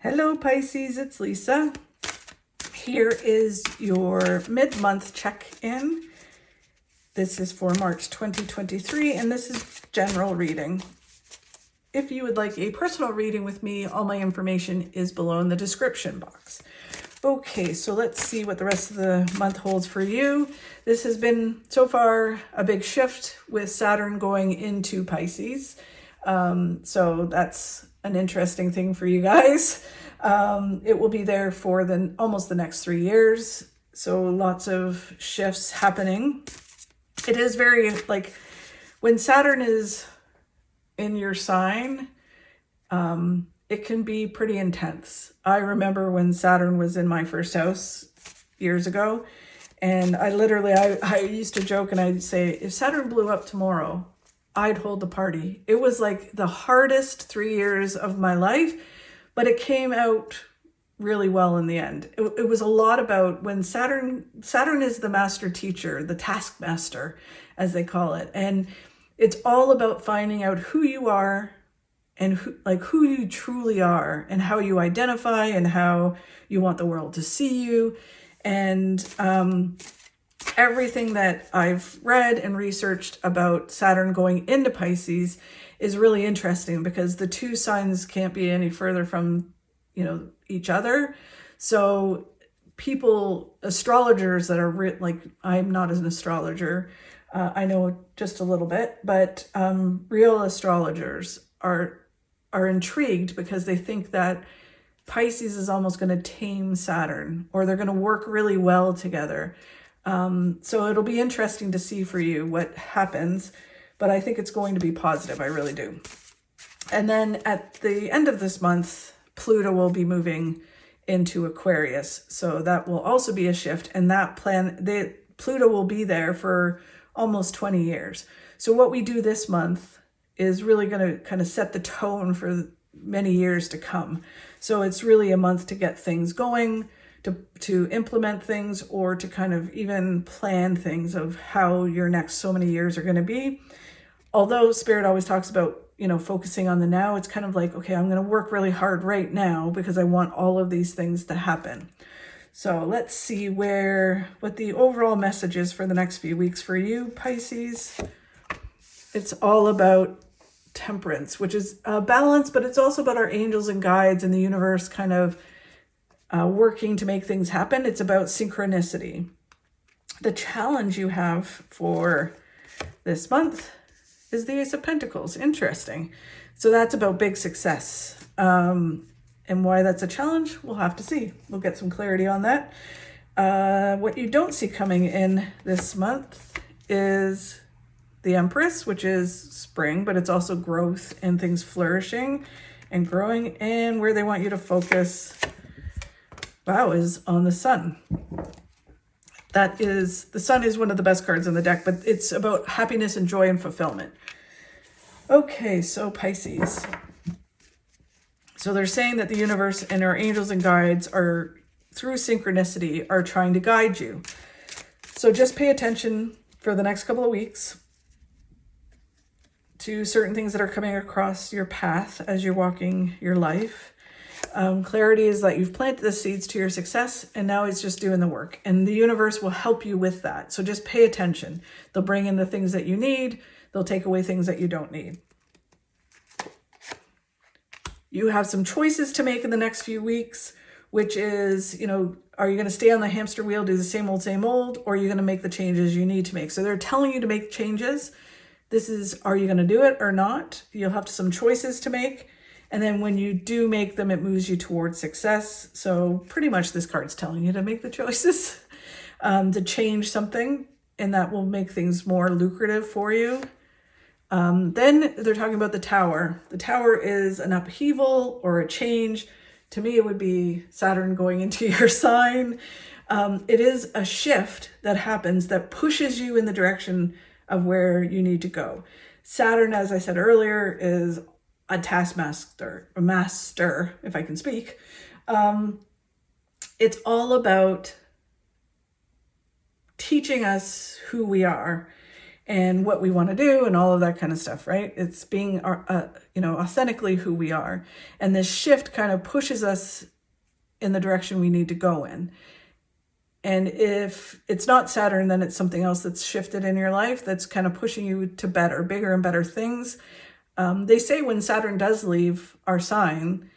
Hello Pisces, it's Lisa. Here is your mid-month check-in. This is for March 2023, and this is general reading. If you would like a personal reading with me, all my information is below in the description box. Okay, so let's see what the rest of the month holds for you. This has been, so far, a big shift with Saturn going into Pisces. So that's an interesting thing for you guys. It will be there for almost the next 3 years. So lots of shifts happening. It is very, like, when Saturn is in your sign, it can be pretty intense. I remember when Saturn was in my first house years ago, and I used to joke and I'd say, if Saturn blew up tomorrow, I'd hold the party. It was like the hardest 3 years of my life, but it came out really well in the end. It was a lot about when Saturn is the master teacher, the taskmaster, as they call it. And it's all about finding out who you are and who you truly are and how you identify and how you want the world to see you. And everything that I've read and researched about Saturn going into Pisces is really interesting because the two signs can't be any further from, each other. So astrologers that are I'm not an astrologer. I know just a little bit, but real astrologers are intrigued because they think that Pisces is almost going to tame Saturn, or they're going to work really well together. So it'll be interesting to see for you what happens, but I think it's going to be positive. I really do. And then at the end of this month, Pluto will be moving into Aquarius. So that will also be a shift. And Pluto will be there for almost 20 years. So what we do this month is really going to kind of set the tone for many years to come. So it's really a month to get things going, to implement things, or to kind of even plan things of how your next so many years are going to be. Although Spirit always talks about, focusing on the now, it's kind of like, okay, I'm going to work really hard right now because I want all of these things to happen. So let's see what the overall message is for the next few weeks for you, Pisces. It's all about temperance, which is a balance, but it's also about our angels and guides and the universe kind of working to make things happen. It's about synchronicity. The challenge you have for this month is the Ace of Pentacles. Interesting. So that's about big success. And why that's a challenge, we'll have to see. We'll get some clarity on that. What you don't see coming in this month is the Empress, which is spring, but it's also growth and things flourishing and growing. And where they want you to focus, is on the Sun. The Sun is one of the best cards in the deck, but it's about happiness and joy and fulfillment. Okay, so Pisces. So they're saying that the universe and our angels and guides are, through synchronicity, are trying to guide you. So just pay attention for the next couple of weeks to certain things that are coming across your path as you're walking your life. Clarity is that you've planted the seeds to your success, and now it's just doing the work. And the universe will help you with that. So just pay attention. They'll bring in the things that you need. They'll take away things that you don't need. You have some choices to make in the next few weeks, which is, are you going to stay on the hamster wheel, do the same old, or are you going to make the changes you need to make? So they're telling you to make changes. Are you going to do it or not? You'll have some choices to make. And then when you do make them, it moves you towards success. So pretty much this card's telling you to make the choices, to change something, and that will make things more lucrative for you. Then they're talking about the Tower. The Tower is an upheaval or a change. To me, it would be Saturn going into your sign. It is a shift that happens that pushes you in the direction of where you need to go. Saturn, as I said earlier, is a taskmaster, a master, if I can speak. It's all about teaching us who we are and what we want to do and all of that kind of stuff, right? It's being, authentically who we are. And this shift kind of pushes us in the direction we need to go in. And if it's not Saturn, then it's something else that's shifted in your life that's kind of pushing you to better, bigger and better things. They say when Saturn does leave our sign,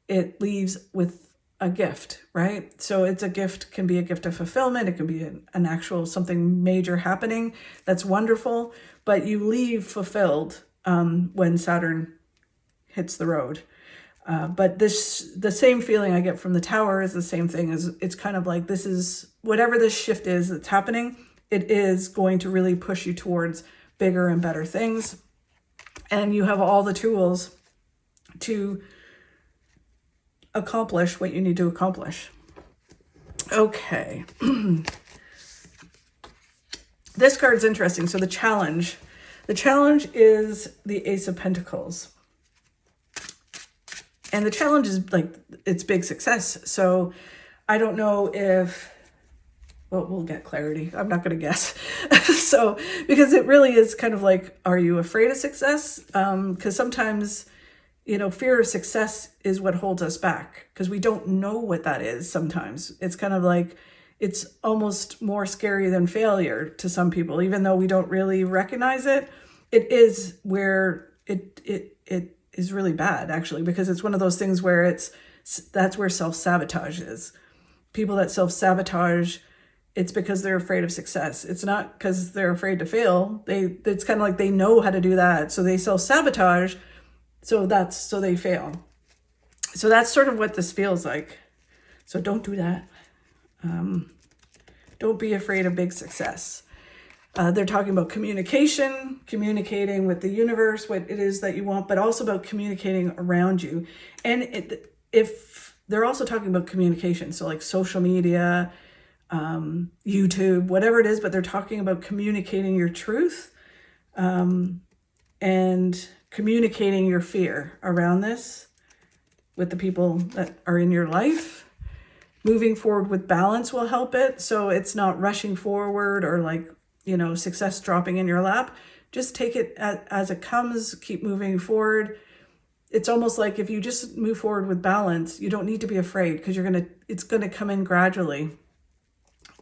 it leaves with a gift, right? So it's a gift, can be a gift of fulfillment. It can be an actual something major happening. That's wonderful. But you leave fulfilled when Saturn hits the road. But the same feeling I get from the Tower is the same thing. As it's kind of like, this is whatever this shift is that's happening, it is going to really push you towards bigger and better things. And you have all the tools to accomplish what you need to accomplish. Okay. This card's interesting. So the challenge is the Ace of Pentacles. And the challenge is like, it's big success. So I don't know if, well, we'll get clarity. I'm not going to guess. So, because it really is kind of like, are you afraid of success? Because sometimes, fear of success is what holds us back because we don't know what that is sometimes. It's kind of like, it's almost more scary than failure to some people, even though we don't really recognize it. It is where it is really bad, actually, because it's one of those things where that's where self-sabotage is. People that self-sabotage, it's because they're afraid of success. It's not because they're afraid to fail. It's kind of like they know how to do that. So they self-sabotage, so they fail. So that's sort of what this feels like. So don't do that. Don't be afraid of big success. They're talking about communicating with the universe, what it is that you want, but also about communicating around you. And if they're also talking about communication, so like social media, YouTube, whatever it is, but they're talking about communicating your truth, and communicating your fear around this with the people that are in your life. Moving forward with balance will help it. So it's not rushing forward or like, success dropping in your lap. Just take it as it comes, keep moving forward. It's almost like if you just move forward with balance, you don't need to be afraid because it's going to come in gradually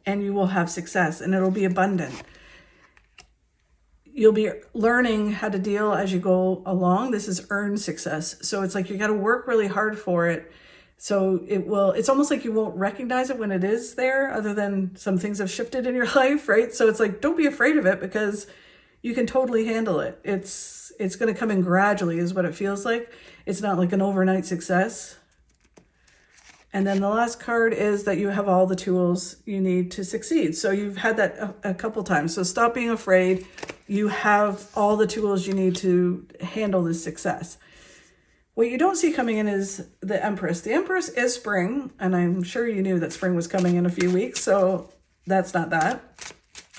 and you will have success and it'll be abundant. You'll be learning how to deal as you go along. This is earned success. So it's like you got to work really hard for it. So it's almost like you won't recognize it when it is there, other than some things have shifted in your life, right? So it's like, don't be afraid of it because you can totally handle it. It's going to come in gradually is what it feels like. It's not like an overnight success. And then the last card is that you have all the tools you need to succeed. So you've had that a couple times. So stop being afraid. You have all the tools you need to handle this success. What you don't see coming in is the Empress. The Empress is spring, and I'm sure you knew that spring was coming in a few weeks, so that's not that.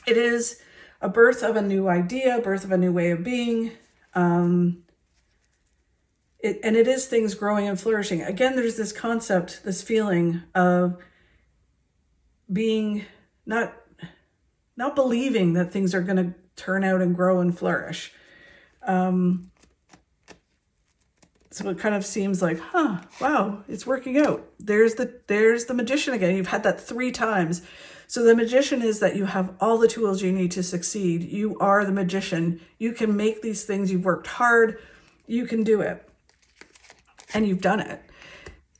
It is a birth of a new idea, birth of a new way of being. It is things growing and flourishing. Again, there's this concept, this feeling of being not believing that things are going to turn out and grow and flourish. So it kind of seems like, wow, it's working out. There's the Magician again. You've had that 3 times. So the Magician is that you have all the tools you need to succeed. You are the Magician. You can make these things. You've worked hard. You can do it. And you've done it.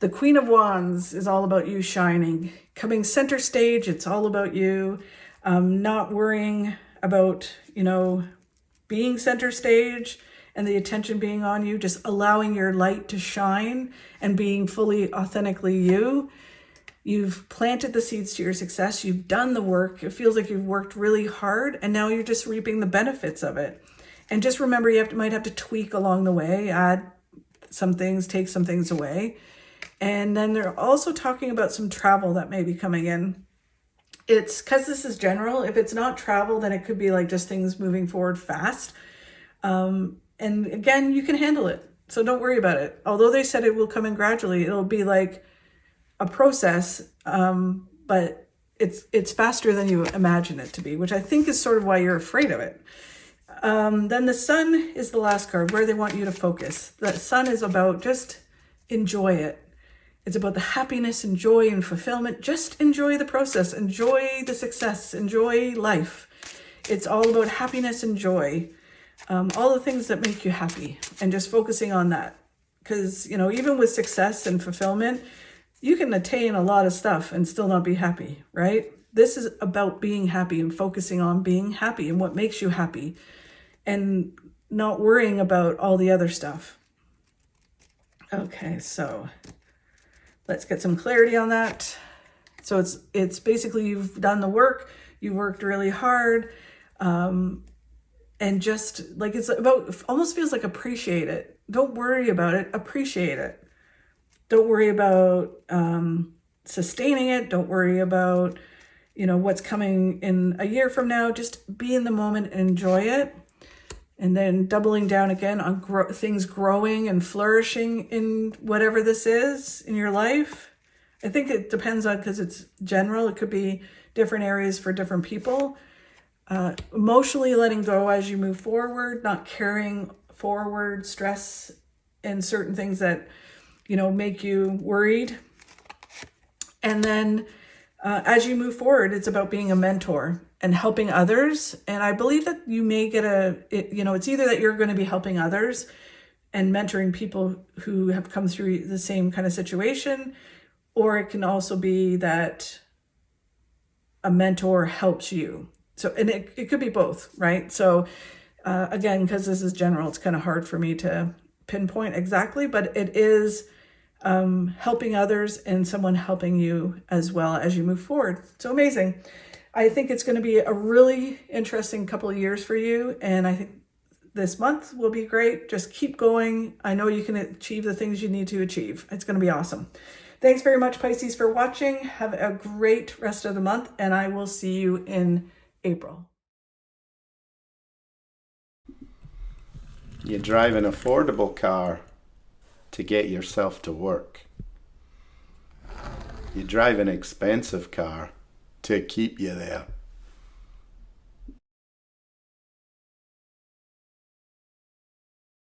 The Queen of Wands is all about you shining. Coming center stage, it's all about you. Not worrying about, being center stage and the attention being on you, just allowing your light to shine and being fully authentically you. You've planted the seeds to your success. You've done the work. It feels like you've worked really hard and now you're just reaping the benefits of it. And just remember, might have to tweak along the way, add some things, take some things away. And then they're also talking about some travel that may be coming in. It's because this is general. If it's not travel, then it could be like just things moving forward fast. And again, you can handle it. So don't worry about it. Although they said it will come in gradually, it'll be like a process, but it's faster than you imagine it to be, which I think is sort of why you're afraid of it. Then the sun is the last card, where they want you to focus. The sun is about just enjoy it. It's about the happiness and joy and fulfillment. Just enjoy the process, enjoy the success, enjoy life. It's all about happiness and joy, all the things that make you happy, and just focusing on that. Because, you know, even with success and fulfillment, you can attain a lot of stuff and still not be happy, right? This is about being happy and focusing on being happy and what makes you happy, and not worrying about all the other stuff. Okay, so let's get some clarity on that. So it's basically, you've done the work, you worked really hard, and just like, it's about, almost feels like appreciate it. Don't worry about it, appreciate it. Don't worry about sustaining it. Don't worry about, you know, what's coming in a year from now. Just be in the moment and enjoy it. And then doubling down again on things growing and flourishing in whatever this is in your life. I think it depends on, because it's general, it could be different areas for different people. Emotionally letting go as you move forward, not carrying forward stress and certain things that, you know, make you worried. And then as you move forward, it's about being a mentor and helping others. And I believe that you may get it's either that you're going to be helping others and mentoring people who have come through the same kind of situation, or it can also be that a mentor helps you. So, and it could be both, right? So again, because this is general, it's kind of hard for me to pinpoint exactly, but it is helping others and someone helping you as well as you move forward. So amazing. I think it's going to be a really interesting couple of years for you. And I think this month will be great. Just keep going. I know you can achieve the things you need to achieve. It's going to be awesome. Thanks very much, Pisces, for watching. Have a great rest of the month, and I will see you in April. You drive an affordable car to get yourself to work. You drive an expensive car to keep you there.